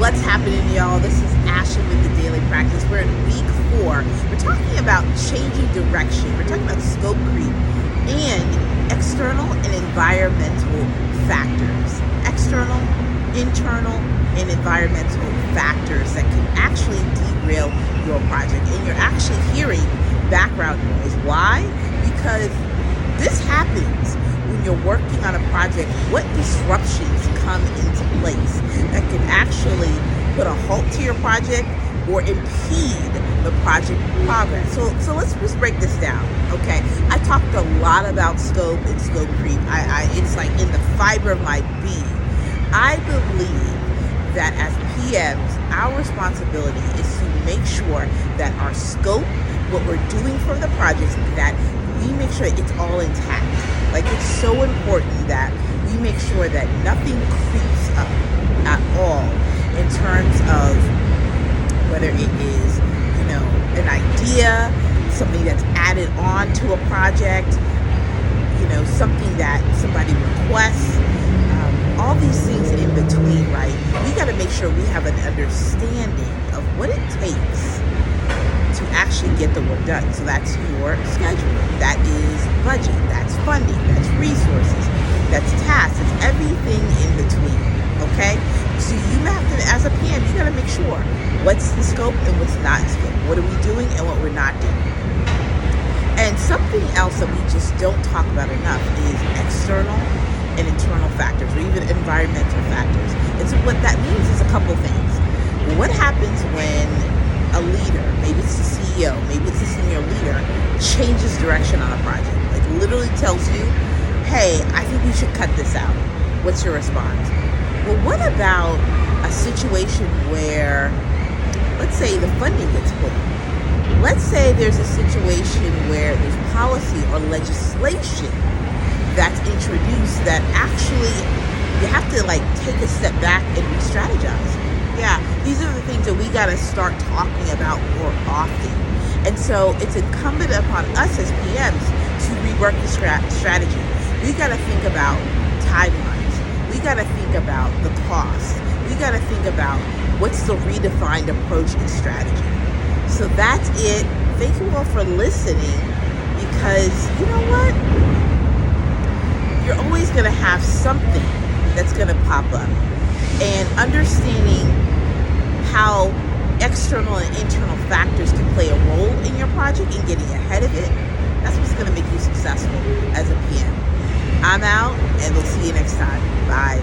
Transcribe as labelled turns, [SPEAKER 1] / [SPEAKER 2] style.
[SPEAKER 1] What's happening, y'all? This is Ashley with the Daily Practice. We're in week 4. We're talking about changing direction. We're talking about scope creep and external and environmental factors. External, internal, and environmental factors that can actually derail your project. And you're actually hearing background noise. Why? Because this happens when you're working on a project. What disruptions come into place that can actually put a halt to your project or impede the project progress? So let's just break this down, okay? I talked a lot about scope and scope creep. It's like in the fiber of my being. I believe that as PMs, our responsibility is to make sure that our scope, what we're doing for the projects, that we make sure it's all intact. Like, it's so important that we make sure that nothing creeps up at all in terms of whether it is, an idea, something that's added on to a project, something that somebody requests, all these things in between, right? We got to make sure we have an understanding of what it takes to actually get the work done. So that's your schedule, that is budget, that's funding, that's resources, that's tasks, it's everything in between, okay? So you have to, as a PM, you gotta make sure what's the scope and what's not in scope. What are we doing and what we're not doing? And something else that we just don't talk about enough is external and internal factors, or even environmental factors. And so what that means is a couple things. What happens when a leader, maybe it's the CEO, maybe it's the senior leader, changes direction on a project? Like, literally tells you, hey, I think we should cut this out. What's your response? Well, what about a situation where, let's say the funding gets pulled? Let's say there's a situation where there's policy or legislation that's introduced that actually you have to take a step back and re-strategize. Yeah, these are the things that we got to start talking about more often. And so it's incumbent upon us as PMs to rework the strategy. We got to think about timelines. We got to think about the cost. We got to think about what's the redefined approach and strategy. So that's it. Thank you all for listening, because you know what? You're always going to have something that's going to pop up. And understanding how external and internal factors can play a role in your project and getting ahead of it, that's what's going to make you successful as a PM. I'm out, and we'll see you next time. Bye.